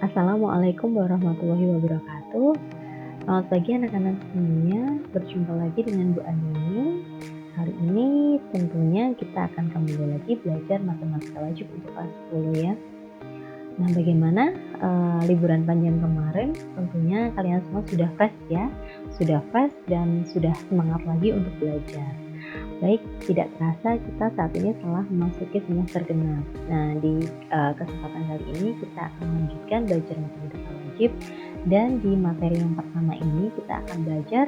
Assalamualaikum warahmatullahi wabarakatuh. Selamat pagi anak-anak semuanya. Berjumpa lagi dengan Bu Andini. Hari ini tentunya kita akan kembali lagi belajar matematika wajib untuk kelas 10 ya. Nah, bagaimana liburan panjang kemarin? Tentunya kalian semua sudah fresh ya. Sudah fresh dan sudah semangat lagi untuk belajar. Baik, tidak terasa kita saat ini telah memasuki semester genap. Nah, di kesempatan kali ini kita akan melanjutkan belajar matematika wajib, dan di materi yang pertama ini kita akan belajar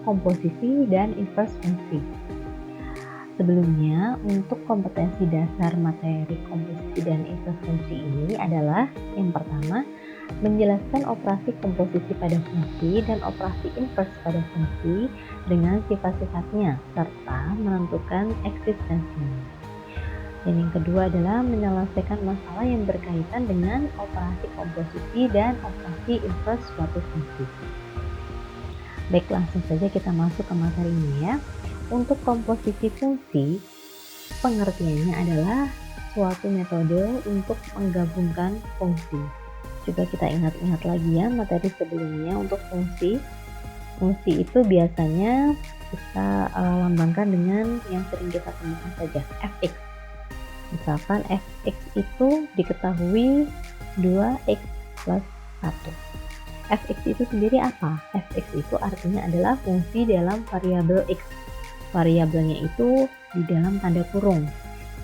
komposisi dan inverse fungsi. Sebelumnya, untuk kompetensi dasar materi komposisi dan inverse fungsi ini adalah yang pertama, menjelaskan operasi komposisi pada fungsi dan operasi inverse pada fungsi dengan sifat-sifatnya serta menentukan eksistensinya. Dan yang kedua adalah menyelesaikan masalah yang berkaitan dengan operasi komposisi dan operasi inverse suatu fungsi. Baik, langsung saja kita masuk ke materinya ya. Untuk komposisi fungsi, pengertiannya adalah suatu metode untuk menggabungkan fungsi. Coba kita ingat-ingat lagi ya materi sebelumnya. Untuk fungsi itu biasanya kita lambangkan dengan yang sering kita temukan saja, fx. Misalkan fx itu diketahui 2x plus 1. Fx itu sendiri apa? Fx itu artinya adalah fungsi dalam variabel x. Variabelnya itu di dalam tanda kurung.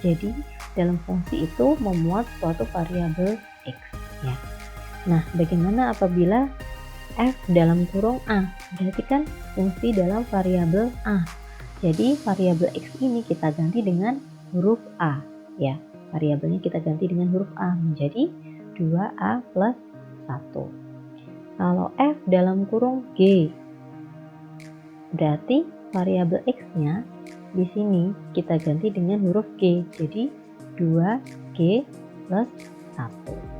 Jadi dalam fungsi itu memuat suatu variabel x ya. Nah, bagaimana apabila f dalam kurung a? Berarti kan fungsi dalam variabel a. Jadi variabel x ini kita ganti dengan huruf a ya. Variabelnya kita ganti dengan huruf a menjadi 2a plus 1. Kalau f dalam kurung g, berarti variabel x-nya di sini kita ganti dengan huruf g. Jadi 2g plus 1.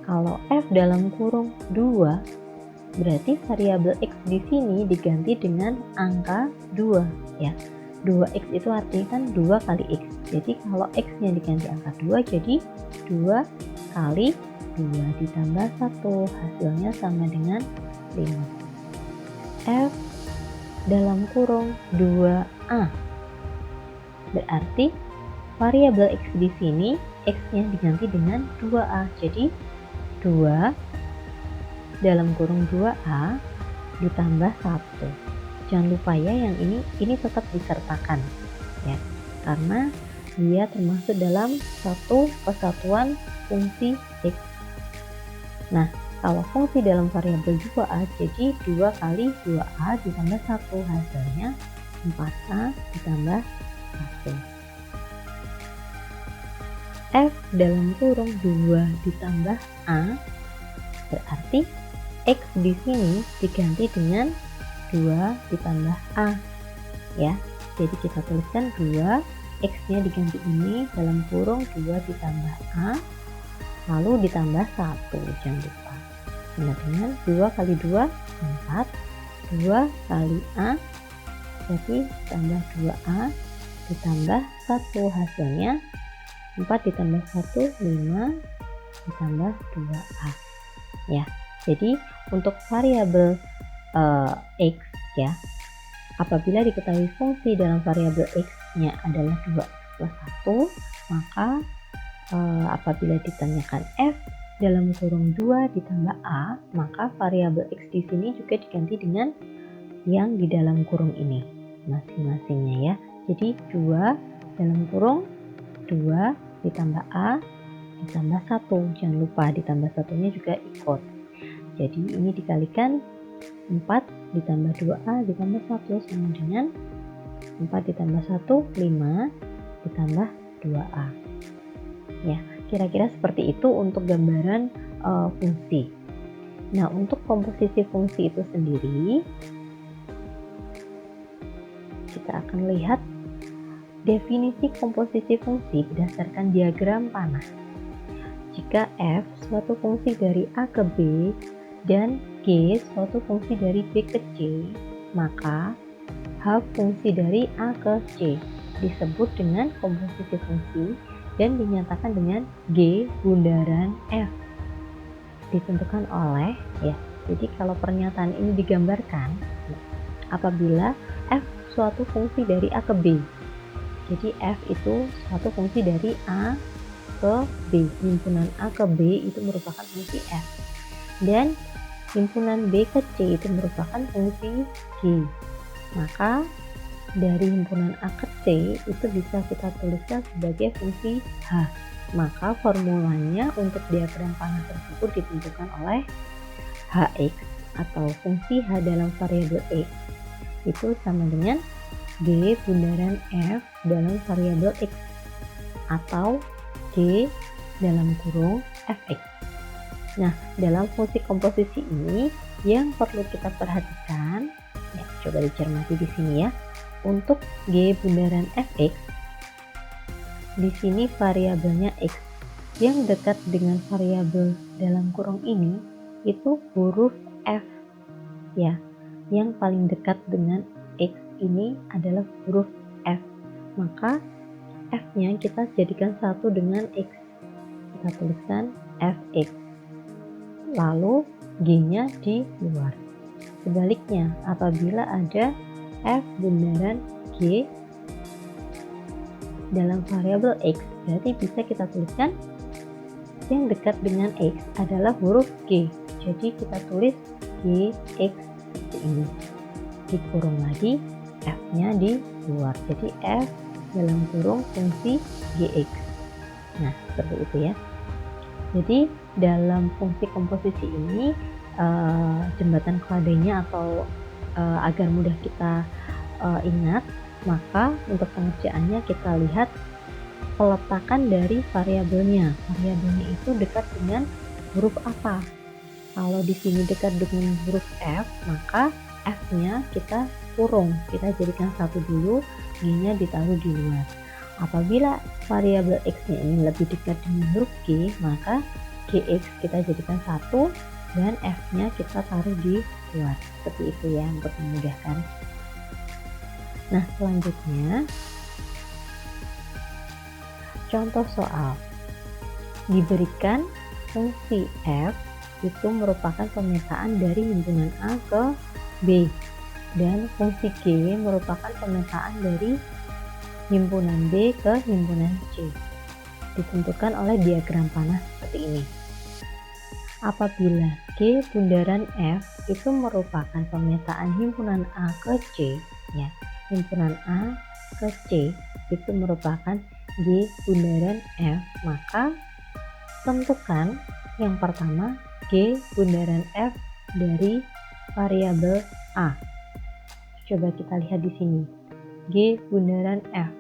Kalau f dalam kurung 2, berarti variabel x di sini diganti dengan angka 2 ya. 2x itu artinya kan 2 kali x. Jadi kalau x-nya diganti angka 2, jadi 2 kali 2 ditambah 1, hasilnya sama dengan 5. F dalam kurung 2a. Berarti variabel x di sini x-nya diganti dengan 2a. Jadi 2 dalam kurung 2a ditambah 1. Jangan lupa ya yang ini tetap disertakan ya. Karena dia termasuk dalam satu kesatuan fungsi x. Nah, kalau fungsi dalam variabel 2a, jadi 2 kali 2a ditambah 1, hasilnya 4a ditambah 1. F dalam kurung 2 ditambah a, berarti x di sini diganti dengan 2 ditambah a ya. Jadi kita tuliskan 2, x-nya diganti ini dalam kurung 2 ditambah a, lalu ditambah 1, jangan lupa. Sama dengan 2 kali 2, 4, 2 kali a, jadi tambah 2a, ditambah 1, hasilnya 4 ditambah 1, 5, ditambah 2a. Ya, jadi untuk variabel x ya, apabila diketahui fungsi dalam variabel x-nya adalah 2x plus 1, maka apabila ditanyakan f dalam kurung 2 ditambah a, maka variabel x di sini juga diganti dengan yang di dalam kurung ini masing-masingnya ya. Jadi 2 dalam kurung 2 ditambah a ditambah 1. Jangan lupa ditambah satunya juga ikut. Jadi ini dikalikan 4 ditambah 2a ditambah 1 sama dengan 4 ditambah 1, 5 ditambah 2a. Ya, kira-kira seperti itu untuk gambaran fungsi. Nah, untuk komposisi fungsi itu sendiri, kita akan lihat definisi komposisi fungsi berdasarkan diagram panah. Jika f suatu fungsi dari a ke b dan g suatu fungsi dari b ke c, maka h fungsi dari a ke c disebut dengan komposisi fungsi dan dinyatakan dengan G bundaran F. ditentukan oleh, ya. Jadi kalau pernyataan ini digambarkan apabila f suatu fungsi dari A ke B. Jadi f itu suatu fungsi dari A ke B. Himpunan A ke B itu merupakan fungsi f. Dan himpunan B ke C itu merupakan fungsi G. Maka dari himpunan A ke C itu bisa kita tuliskan sebagai fungsi H. Maka formulanya untuk diagram panah tersebut ditentukan oleh Hx atau fungsi H dalam variabel X itu sama dengan G bundaran F dalam variabel X atau G dalam kurung Fx. Nah, dalam fungsi komposisi ini yang perlu kita perhatikan, ya, coba dicermati di sini ya. Untuk G bundaran Fx, di sini variabelnya X. Yang dekat dengan variabel dalam kurung ini itu huruf F, ya. Yang paling dekat dengan X ini adalah huruf F. Maka F-nya kita jadikan satu dengan X. Kita tuliskan Fx. Lalu G-nya di luar. Sebaliknya, apabila ada F bundaran G dalam variabel X, berarti bisa kita tuliskan yang dekat dengan X adalah huruf G. Jadi kita tulis Gx seperti ini. Dikurung lagi, F-nya di luar. Jadi F dalam kurung fungsi Gx. Nah, seperti itu ya. Jadi dalam fungsi komposisi ini jembatan keladainya atau agar mudah kita ingat, maka untuk pengerjaannya kita lihat peletakan dari variabelnya. Variabelnya itu dekat dengan huruf apa? Kalau di sini dekat dengan huruf F, maka F-nya kita kurung. Kita jadikan satu dulu, G-nya ditaruh di luar. Apabila variabel X-nya ini lebih dekat dengan huruf G, maka Gx kita jadikan satu dan F-nya kita taruh di luar. Seperti itu ya untuk memudahkan. Nah, selanjutnya contoh soal. Diberikan fungsi F itu merupakan pemetaan dari himpunan A ke B dan fungsi G merupakan pemetaan dari himpunan B ke himpunan C. Ditentukan oleh diagram panah seperti ini. Apabila G bundaran F itu merupakan pemetaan himpunan A ke C, ya, himpunan A ke C itu merupakan G bundaran F, maka tentukan yang pertama G bundaran F dari variabel A. Coba kita lihat di sini. G bundaran F.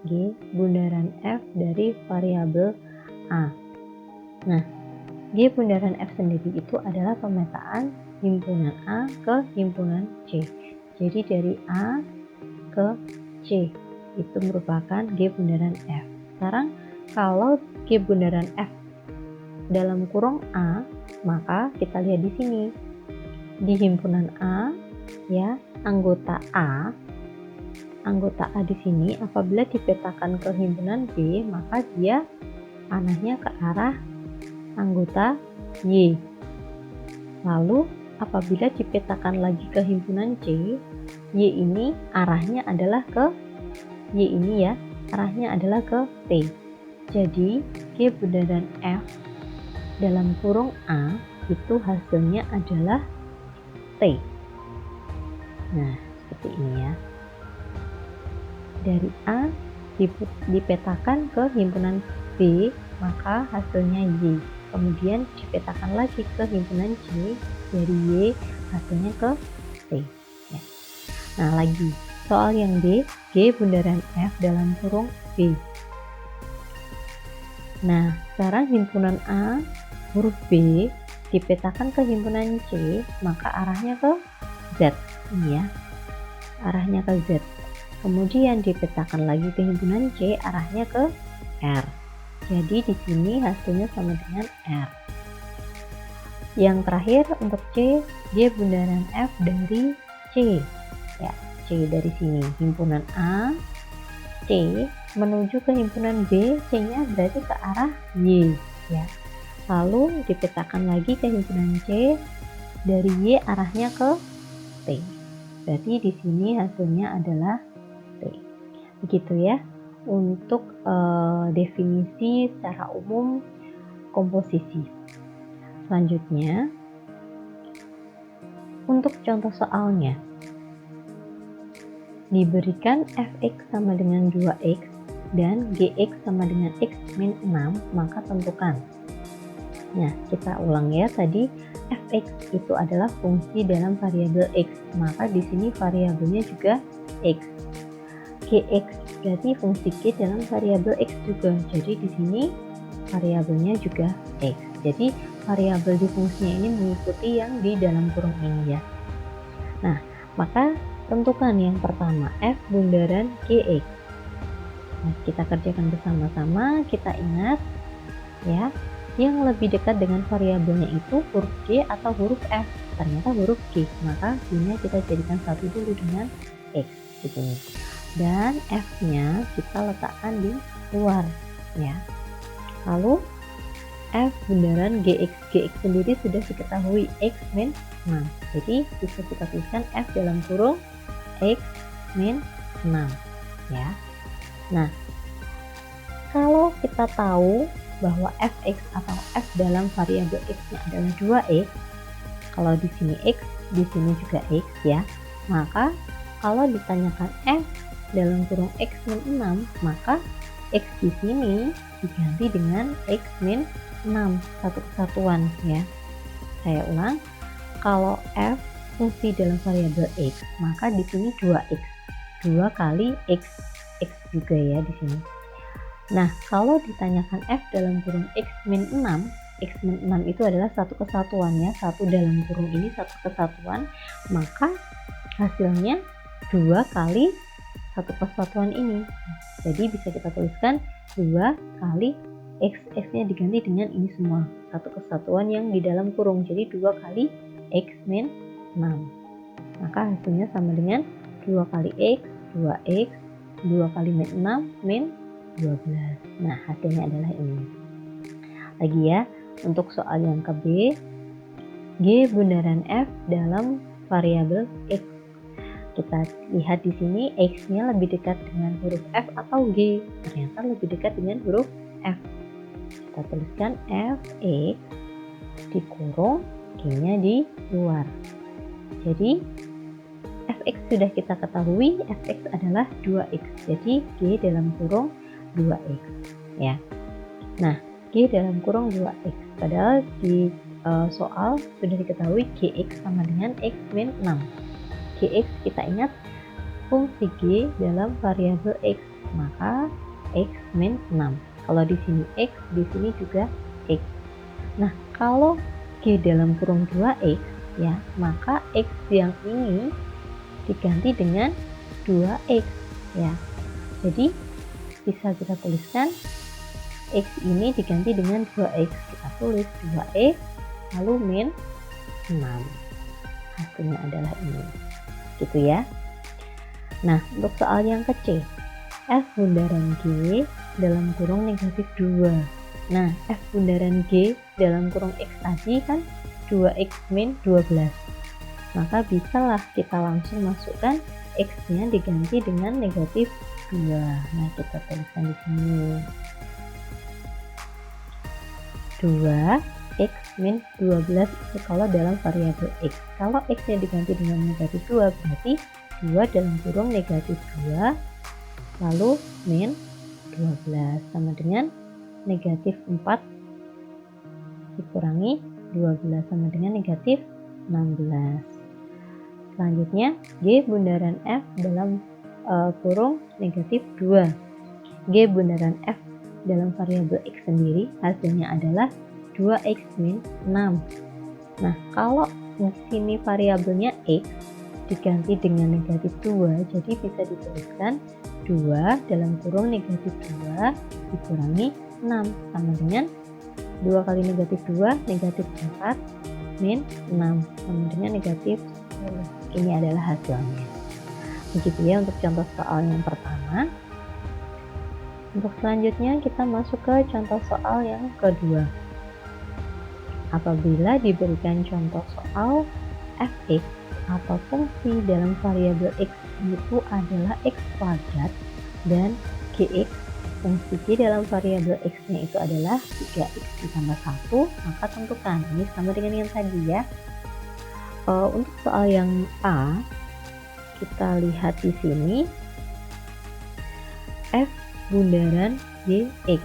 G bundaran F dari variabel A. Nah, G bundaran F sendiri itu adalah pemetaan himpunan A ke himpunan C. Jadi dari A ke C itu merupakan G bundaran F. Sekarang kalau G bundaran F dalam kurung A, maka kita lihat di sini. Di himpunan A, ya, anggota A di sini apabila dipetakan ke himpunan B, maka dia panahnya ke arah anggota Y. Lalu apabila dipetakan lagi ke himpunan C, Y ini arahnya adalah ke Y ini ya, arahnya adalah ke T. Jadi G bundaran F dalam kurung A itu hasilnya adalah T. Nah, seperti ini ya. Dari A dipetakan ke himpunan B, maka hasilnya Y. Kemudian dipetakan lagi ke himpunan C, dari Y hasilnya ke T. Ya. Nah, lagi soal yang D, G bundaran F dalam kurung B. Nah, sekarang himpunan A huruf B dipetakan ke himpunan C, maka arahnya ke Z, ini ya, arahnya ke Z. Kemudian dipetakan lagi ke himpunan C, arahnya ke R. Jadi di sini hasilnya sama dengan R. Yang terakhir untuk C, G bundaran F dari C. Ya, C dari sini, himpunan A, C menuju ke himpunan B, C-nya berarti ke arah Y, ya. Lalu dipetakan lagi ke himpunan C, dari Y arahnya ke T. Berarti di sini hasilnya adalah T. Begitu ya untuk definisi secara umum komposisi. Selanjutnya, untuk contoh soalnya, diberikan fx sama dengan 2x dan gx sama dengan x min 6, maka tentukan. Nah, kita ulang ya, tadi fx itu adalah fungsi dalam variabel x, maka di sini variabelnya juga x. Gx berarti fungsi g dalam variabel x juga, jadi di sini variabelnya juga x. Jadi variabel di fungsinya ini mengikuti yang di dalam kurung ini ya. Nah, maka tentukan yang pertama f bundaran gx. Nah, kita kerjakan bersama-sama. Kita ingat ya, yang lebih dekat dengan variabelnya itu huruf G atau huruf F. Ternyata huruf G, maka G-nya kita jadikan satu dulu dengan X di sini. Dan F-nya kita letakkan di luar ya. Lalu F bundaran GX. GX sendiri sudah diketahui X min 6. Jadi bisa kita tuliskan F dalam kurung X min 6 ya. Nah, kalau kita tahu bahwa fx atau f dalam variabel x-nya adalah 2x, kalau di sini x, di sini juga x ya, maka kalau ditanyakan f dalam kurung x min 6, maka x di sini diganti dengan x min 6, satu kesatuan ya. Saya ulang, kalau f fungsi dalam variabel x, maka di sini 2x, 2 kali x juga ya di sini. Nah, kalau ditanyakan f dalam kurung x min 6, x min 6 itu adalah satu kesatuan ya, satu dalam kurung ini satu kesatuan, maka hasilnya 2 kali satu kesatuan ini. Jadi bisa kita tuliskan 2 kali x nya diganti dengan ini semua, satu kesatuan yang di dalam kurung, jadi 2 kali x min 6. Maka hasilnya sama dengan 2 kali x, 2x, 2 kali min 6, min 12. Nah, hasilnya adalah ini. Lagi ya, untuk soal yang ke B, G bundaran F dalam variabel X. Kita lihat di sini X-nya lebih dekat dengan huruf F atau G. Ternyata lebih dekat dengan huruf F. Kita tuliskan Fx dikurung G-nya di luar. Jadi Fx sudah kita ketahui, Fx adalah 2x. Jadi G dalam kurung 2x ya. Nah, G dalam kurung 2x, padahal di soal sudah diketahui Gx sama dengan x min 6. Gx kita ingat fungsi G dalam variabel x, maka x min 6. Kalau di sini x, di sini juga x. Nah, kalau G dalam kurung 2x ya, maka x yang ini diganti dengan 2x ya. Jadi bisa kita tuliskan x ini diganti dengan 2x. Kita tulis 2x lalu min 6. Hasilnya adalah ini. Gitu ya. Nah, untuk soal yang ke C, f bundaran G dalam kurung negatif 2. Nah, f bundaran G dalam kurung x tadi kan 2x min 12. Maka bisalah kita langsung masukkan x-nya diganti dengan negatif 2. Nah, kita tuliskan di sini 2 x min 12 itu kalau dalam variabel x. Kalau x-nya diganti dengan negatif 2 berarti 2 dalam kurung negatif 2 lalu min 12 sama dengan negatif 4 dikurangi 12 sama dengan negatif 16. Selanjutnya G bundaran F dalam kurung negatif 2. G bundaran F dalam variabel x sendiri hasilnya adalah 2x min 6. Nah, kalau di sini variabelnya x diganti dengan negatif 2, jadi bisa dituliskan 2 dalam kurung negatif 2 dikurangi 6 sama dengan 2 kali negatif 2 negatif 4 min 6 sama dengan negatif 10. Ini adalah hasilnya. Begitu ya untuk contoh soal yang pertama. Untuk selanjutnya kita masuk ke contoh soal yang kedua. Apabila diberikan contoh soal fx atau fungsi dalam variabel x itu adalah x kuadrat dan gx, fungsi g dalam variabel x-nya itu adalah 3x ditambah 1, maka tentukan. Ini sama dengan yang tadi ya. Untuk soal yang A, kita lihat di sini f bundaran gx.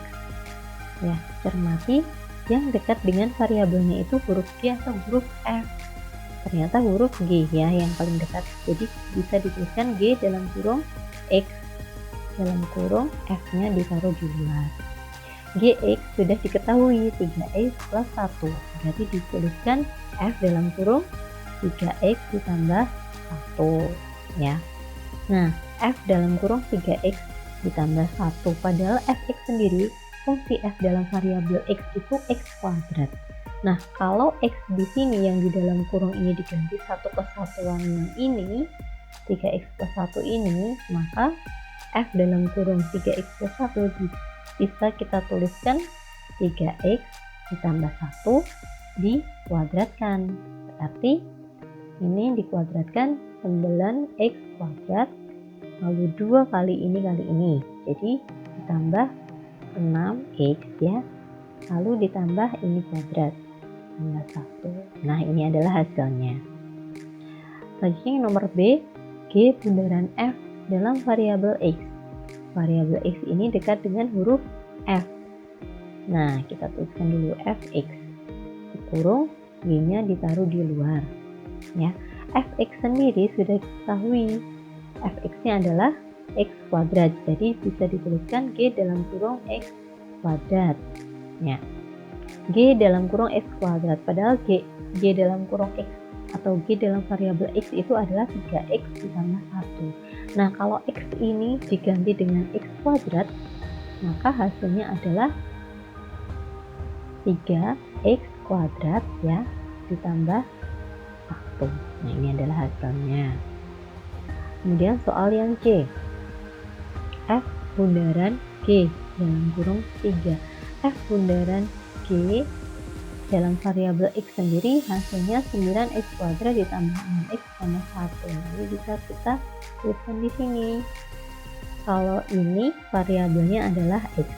Ya, cermati yang dekat dengan variabelnya itu huruf G atau huruf F. Ternyata huruf G ya yang paling dekat. Jadi bisa dituliskan G dalam kurung X dalam kurung F-nya ditaruh di luar. Gx sudah diketahui 3x plus 1. Berarti dituliskan F dalam kurung 3x ditambah 1 ya. Nah, F dalam kurung 3x ditambah 1. Padahal fx sendiri, fungsi f dalam variabel x itu x kuadrat. Nah, kalau x di sini yang di dalam kurung ini diganti satu kesatuan yang ini, 3x plus 1 ini, maka f dalam kurung 3x plus 1 bisa kita tuliskan 3x ditambah 1 dikuadratkan. Berarti ini dikuadratkan 9x kuadrat, lalu 2 kali ini. Jadi ditambah 6x ya, lalu ditambah ini kuadrat tambah 1. Nah, ini adalah hasilnya. Selanjutnya yang nomor B, G bundaran F dalam variabel X. Variabel X ini dekat dengan huruf F. Nah, kita tuliskan dulu fx dikurung G-nya ditaruh di luar ya. Fx sendiri sudah diketahui, fx-nya adalah x kuadrat, jadi bisa dituliskan G dalam kurung x kuadrat ya. G dalam kurung x kuadrat, padahal G dalam kurung x atau G dalam variabel x itu adalah 3x ditambah 1. Nah, kalau x ini diganti dengan x kuadrat, maka hasilnya adalah 3x kuadrat ya ditambah 1. Nah, ini adalah hasilnya. Kemudian soal yang C, F bundaran G dalam kurung 3. F bundaran G dalam variabel x sendiri hasilnya 9x kuadrat ditambah 6x tambah 1. Jadi bisa kita tuliskan di sini. Kalau ini variabelnya adalah x.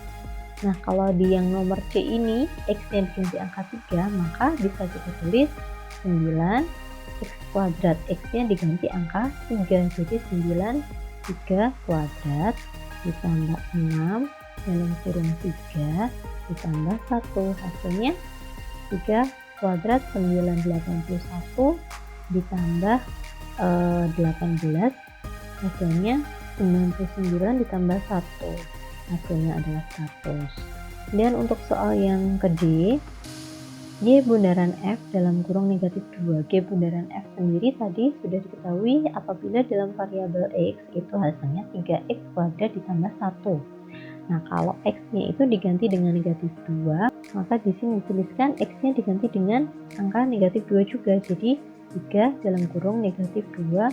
Nah, kalau di yang nomor C ini x-nya diganti angka 3, maka bisa kita tulis 9x kuadrat, x-nya diganti angka 3. Jadi 9 3 kuadrat ditambah 6 dalam kurung 3 ditambah 1, hasilnya 3 kuadrat 981 ditambah 18, hasilnya 99 ditambah 1, hasilnya adalah 100. Dan untuk soal yang ke D, G bundaran F dalam kurung negatif 2. G bundaran F sendiri tadi sudah diketahui apabila dalam variabel X itu hasilnya 3x kuadrat ditambah 1. Nah, kalau x-nya itu diganti dengan negatif 2, maka di sini dituliskan x-nya diganti dengan angka negatif 2 juga. Jadi 3 dalam kurung negatif 2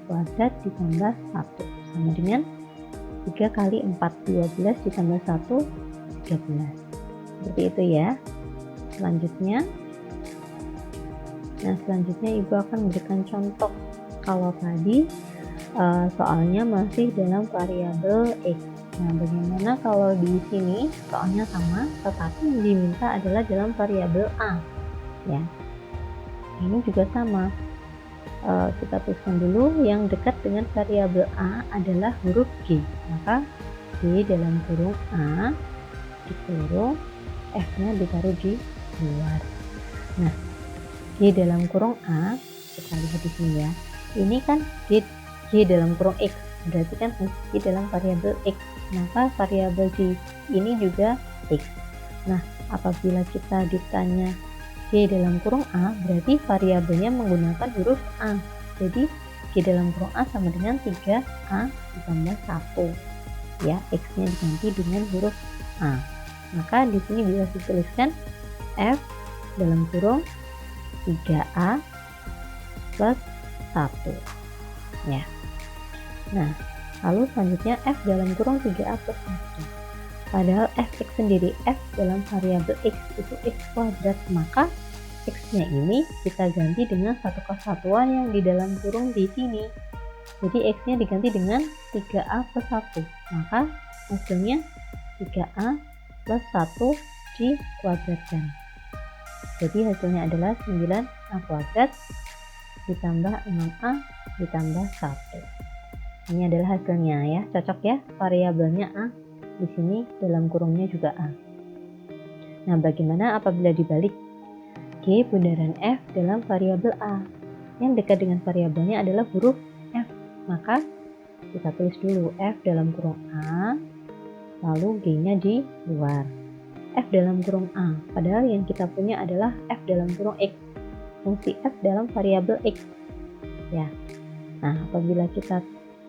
kuadrat ditambah 1 sama dengan 3 kali 4, 12 ditambah 1, 13. Seperti itu ya. Selanjutnya Ibu akan memberikan contoh. Kalau tadi soalnya masih dalam variabel X. Nah, bagaimana kalau di sini soalnya sama, tetapi yang diminta adalah dalam variabel A ya. Ini juga sama. Kita tuliskan dulu yang dekat dengan variabel A adalah huruf G, maka G dalam kurung A dikurung F-nya ditaruh di luar. Nah, G dalam kurung A, kita lihat di sini ya, ini kan G dalam kurung X, berarti kan G dalam variabel X, maka variabel G ini juga X. Nah, apabila kita ditanya G dalam kurung A, berarti variabelnya menggunakan huruf A. Jadi G dalam kurung A sama dengan 3A ditambah 1 ya, X-nya diganti dengan huruf A. Maka di sini bisa dituliskan F dalam kurung 3A plus 1 ya. Nah, lalu selanjutnya F dalam kurung 3A plus 1. Padahal fx sendiri, F dalam variabel X itu X kuadrat, maka X-nya ini kita ganti dengan satu kesatuan yang di dalam kurung di sini. Jadi X-nya diganti dengan 3A plus 1. Maka hasilnya 3A plus 1 dikuadratkan. Jadi hasilnya adalah 9A kuadrat ditambah 6A ditambah 1. Ini adalah hasilnya ya, cocok ya, variabelnya A. Di sini dalam kurungnya juga A. Nah, bagaimana apabila dibalik? G bundaran F dalam variabel A. Yang dekat dengan variabelnya adalah huruf F. Maka kita tulis dulu F dalam kurung A, lalu G-nya di luar. F dalam kurung A, padahal yang kita punya adalah F dalam kurung X. Fungsi F dalam variabel X. Ya. Nah, apabila kita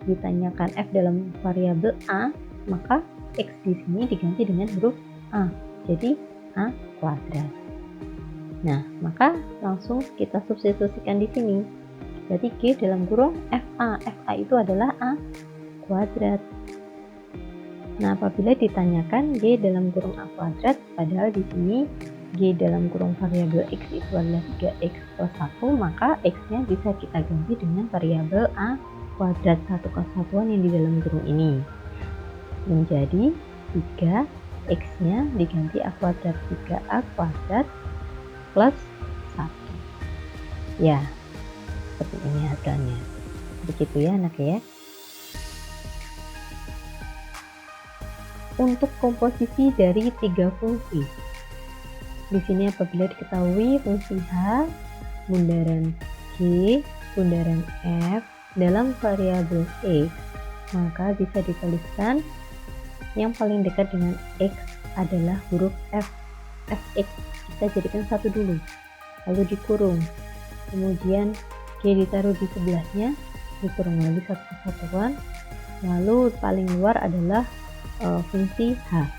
ditanyakan F dalam variabel A, maka X di sini diganti dengan huruf A. Jadi A kuadrat. Nah, maka langsung kita substitusikan di sini. Berarti G dalam kurung FA. FA itu adalah A kuadrat. Nah, apabila ditanyakan G dalam kurung A kuadrat, padahal di sini G dalam kurung variabel X itu adalah 3X plus 1, maka X-nya bisa kita ganti dengan variabel A kuadrat, satu kesatuan yang di dalam kurung ini. Menjadi 3, X-nya diganti A kuadrat, 3A kuadrat plus 1. Ya, seperti ini hasilnya. Begitu ya anak ya. Untuk komposisi dari 3 fungsi. Di sini apabila diketahui fungsi H, bundaran G, bundaran F dalam variabel X, maka bisa dituliskan yang paling dekat dengan X adalah huruf F. Fx kita jadikan satu dulu, lalu dikurung, kemudian G ditaruh di sebelahnya, dikurung lagi satu kesatuan, lalu paling luar adalah fungsi H.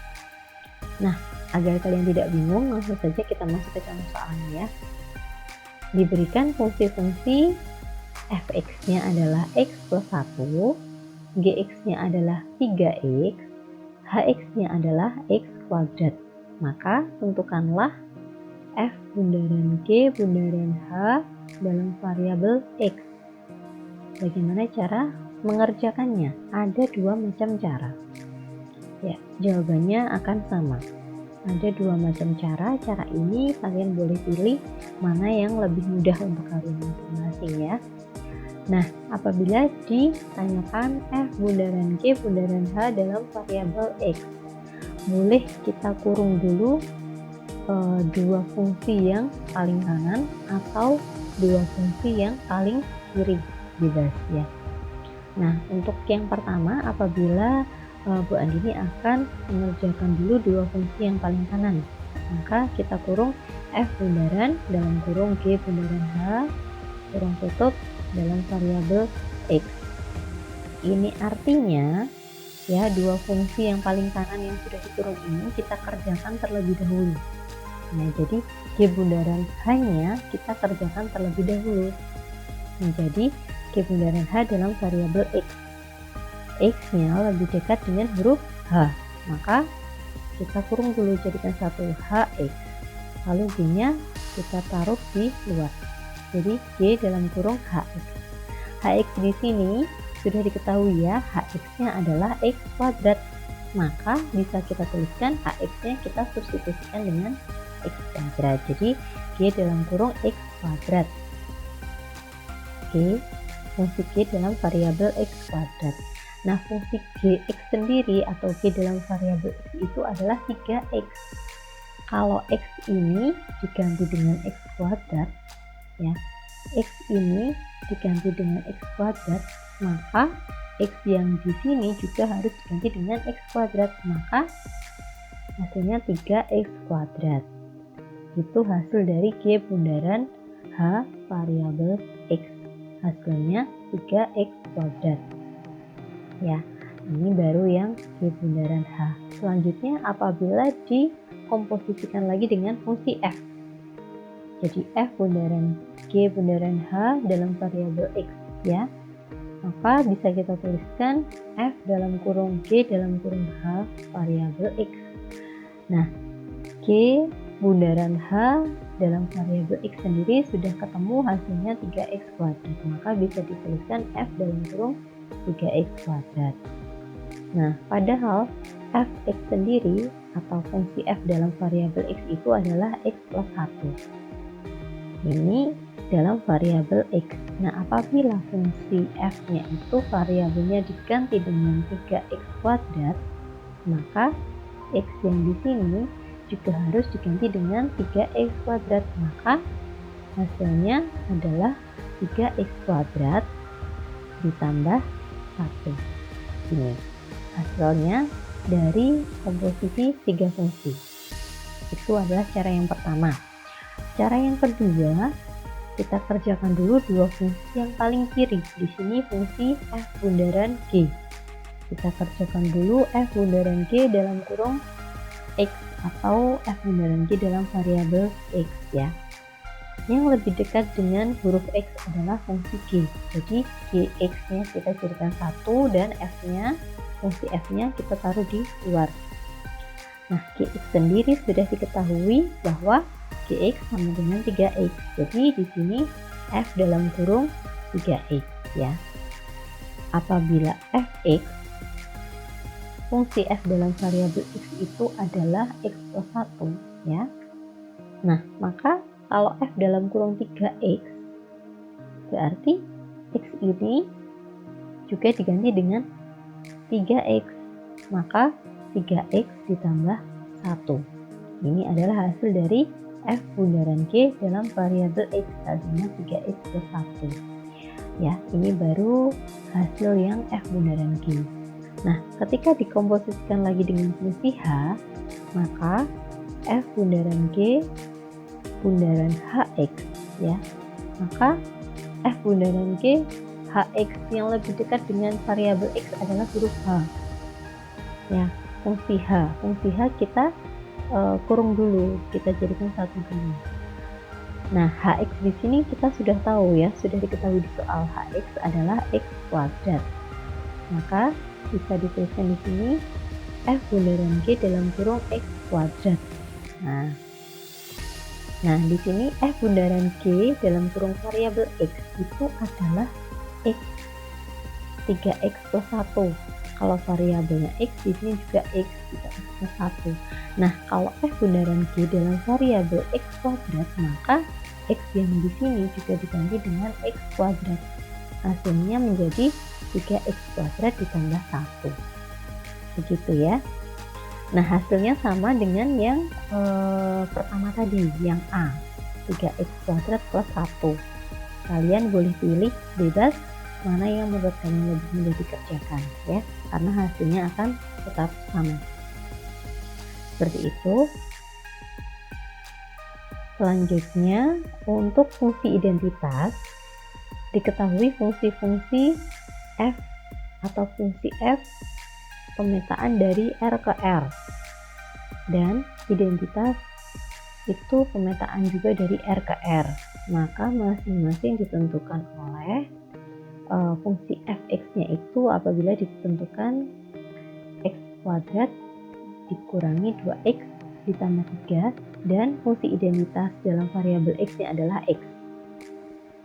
Nah, agar kalian tidak bingung, langsung saja kita masuk ke contoh soalnya ya. Diberikan fungsi-fungsi Fx-nya adalah X plus 1, Gx-nya adalah 3X, Hx-nya adalah X kuadrat. Maka tentukanlah F bundaran G bundaran H dalam variabel X. Bagaimana cara mengerjakannya? Ada dua macam cara. Ya, jawabannya akan sama. Ada dua macam cara. Cara ini kalian boleh pilih mana yang lebih mudah untuk kalian masing-masing ya. Nah, apabila ditanyakan F bundaran G bundaran H dalam variabel X, boleh kita kurung dulu dua fungsi yang paling kanan atau dua fungsi yang paling kiri, bebas ya. Nah, untuk yang pertama, apabila Bu Andini akan mengerjakan dulu dua fungsi yang paling kanan, maka kita kurung F bundaran dalam kurung G bundaran H kurung tutup dalam variabel X. Ini artinya ya, dua fungsi yang paling kanan yang sudah dikurung ini kita kerjakan terlebih dahulu. Nah, jadi G bundaran H-nya kita kerjakan terlebih dahulu. Menjadi G bundaran H dalam variabel X. X-nya lebih dekat dengan huruf H. Maka kita kurung dulu jadikan satu HX. Lalu G-nya kita taruh di luar. Jadi G dalam kurung HX. HX di sini sudah diketahui ya, Hx-nya adalah X kuadrat. Maka bisa kita tuliskan Hx-nya kita substitusikan dengan X kuadrat. Jadi G dalam kurung X kuadrat. G, fungsi G dalam variabel X kuadrat. Nah, fungsi Gx sendiri atau G dalam variabel X itu adalah 3X. Kalau X ini diganti dengan X kuadrat, ya, X ini diganti dengan X kuadrat, maka X yang di sini juga harus diganti dengan X kuadrat, maka hasilnya 3X kuadrat. Itu hasil dari G bundaran H variabel X. Hasilnya 3X kuadrat. Ya, ini baru yang G bundaran H. Selanjutnya apabila dikomposisikan lagi dengan fungsi F. Jadi F bundaran G bundaran H dalam variabel X ya. Maka bisa kita tuliskan F dalam kurung G dalam kurung H variabel X. Nah, G bundaran H dalam variabel X sendiri sudah ketemu hasilnya 3X kuadrat, maka bisa dituliskan F dalam kurung 3X kuadrat. Nah, padahal Fx sendiri atau fungsi F dalam variabel X itu adalah X plus 1. Ini dalam variabel X. Nah, apabila fungsi F-nya itu variabelnya diganti dengan 3X kuadrat, maka X yang di sini juga harus diganti dengan 3X kuadrat. Maka hasilnya adalah 3X kuadrat ditambah 1. Ini hasilnya dari komposisi 3 fungsi. Itu adalah cara yang pertama. Cara yang kedua, kita kerjakan dulu dua fungsi yang paling kiri. Di sini fungsi F bundaran G. Kita kerjakan dulu F bundaran G dalam kurung X atau F bundaran G dalam variabel X ya. Yang lebih dekat dengan huruf X adalah fungsi G. Jadi Gx-nya kita jadikan 1 dan fungsi F-nya kita taruh di luar. Nah, Gx sendiri sudah diketahui bahwa Gx sama dengan 3X. Jadi di sini F dalam kurung 3X ya. Apabila Fx, fungsi F dalam variabel X itu adalah X plus 1 ya. Nah, maka kalau F dalam kurung 3X, berarti X ini juga diganti dengan 3X, maka 3X ditambah 1. Ini adalah hasil dari F bundaran G dalam variabel X, hasilnya 3X plus 1. Ya, ini baru hasil yang F bundaran G. Nah, ketika dikomposisikan lagi dengan fungsi H, maka F bundaran G bundaran Hx ya. Maka F bundaran G Hx yang lebih dekat dengan variabel X adalah huruf H. Ya, fungsi H kita kurung dulu, kita jadikan 1 dulu. Nah, Hx di sini kita sudah tahu ya, sudah diketahui di soal Hx adalah X kuadrat. Maka bisa dituliskan di sini F bundaran G dalam kurung X kuadrat. Nah, di sini F bundaran G dalam kurung variabel X itu adalah X 3X plus 1. Kalau variabelnya X, di sini juga X 3X plus 1. Nah, kalau F bundaran G dalam variabel X kuadrat, maka X yang di sini juga diganti dengan X kuadrat. Hasilnya menjadi 3X kuadrat ditambah 1. Begitu ya. Nah, hasilnya sama dengan yang pertama tadi, yang A, 3X kuadrat plus 1. Kalian boleh pilih bebas mana yang menurut kalian lebih mudah dikerjakan ya, karena hasilnya akan tetap sama. Seperti itu. Selanjutnya, untuk fungsi identitas, diketahui fungsi-fungsi F atau fungsi F pemetaan dari R ke R, dan identitas itu pemetaan juga dari R ke R. Maka masing-masing ditentukan oleh fungsi Fx-nya itu apabila ditentukan X kuadrat dikurangi 2X ditambah 3, dan fungsi identitas dalam variabel X-nya adalah X.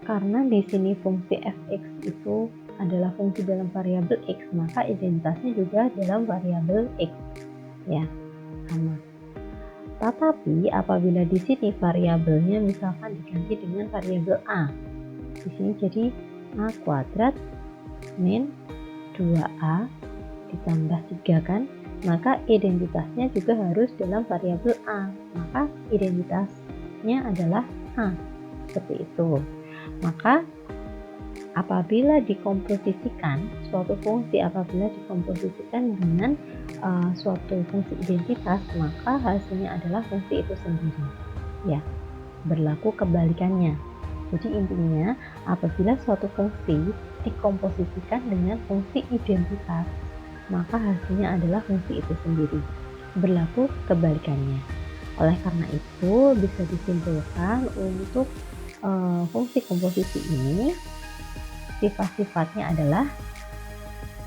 Karena di sini fungsi Fx itu adalah fungsi dalam variabel X, maka identitasnya juga dalam variabel X. Ya, sama. Tetapi apabila di sini variabelnya misalkan diganti dengan variabel A, di sini jadi A kuadrat min 2A ditambah 3 kan, maka identitasnya juga harus dalam variabel A, maka identitasnya adalah A, seperti itu. Maka apabila dikomposisikan suatu fungsi, apabila dikomposisikan dengan suatu fungsi identitas, maka hasilnya adalah fungsi itu sendiri ya, berlaku kebalikannya. Jadi intinya, apabila suatu fungsi dikomposisikan dengan fungsi identitas, maka hasilnya adalah fungsi itu sendiri, berlaku kebalikannya. Oleh karena itu, bisa disimpulkan untuk fungsi komposisi ini, sifat-sifatnya adalah,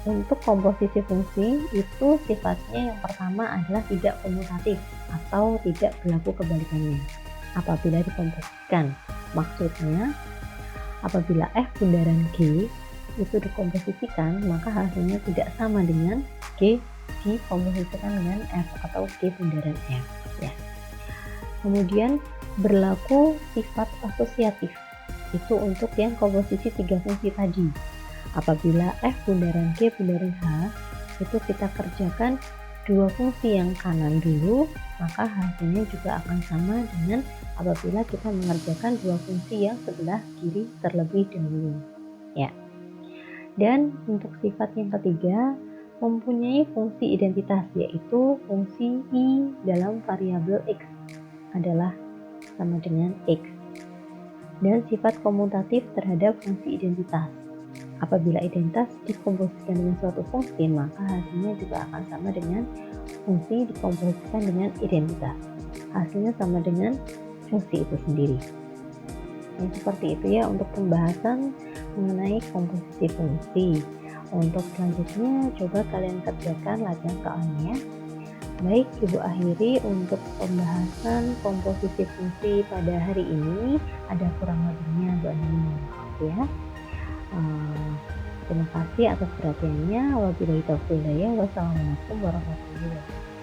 untuk komposisi fungsi itu sifatnya yang pertama adalah tidak komutatif atau tidak berlaku kebalikannya. apabila dikomposisikan. Maksudnya, apabila F bundaran G itu dikomposisikan, maka hasilnya tidak sama dengan G dikomposisikan dengan F atau G bundaran F. Ya. Kemudian berlaku sifat asosiatif. Itu untuk yang komposisi 3 fungsi tadi. Apabila F bundaran G bundaran H itu kita kerjakan 2 fungsi yang kanan dulu, maka hasilnya juga akan sama dengan apabila kita mengerjakan 2 fungsi yang sebelah kiri terlebih dahulu. Ya. Dan untuk sifat yang ketiga, mempunyai fungsi identitas, yaitu fungsi I dalam variabel X adalah sama dengan X. Dan sifat komutatif terhadap fungsi identitas. Apabila identitas dikomposisikan dengan suatu fungsi, maka hasilnya juga akan sama dengan fungsi dikomposisikan dengan identitas. Hasilnya sama dengan fungsi itu sendiri. Yang seperti itu ya untuk pembahasan mengenai komposisi fungsi. Untuk selanjutnya coba kalian kerjakan latihan soalnya. Baik, Ibu akhiri untuk pembahasan komposisi fungsi pada hari ini. Ada kurang lebihnya, Bu Ani mohon maaf ya. Terima kasih atas perhatiannya. Wabillahi taufiq wal hidayah. Wassalamualaikum warahmatullahi wabarakatuh.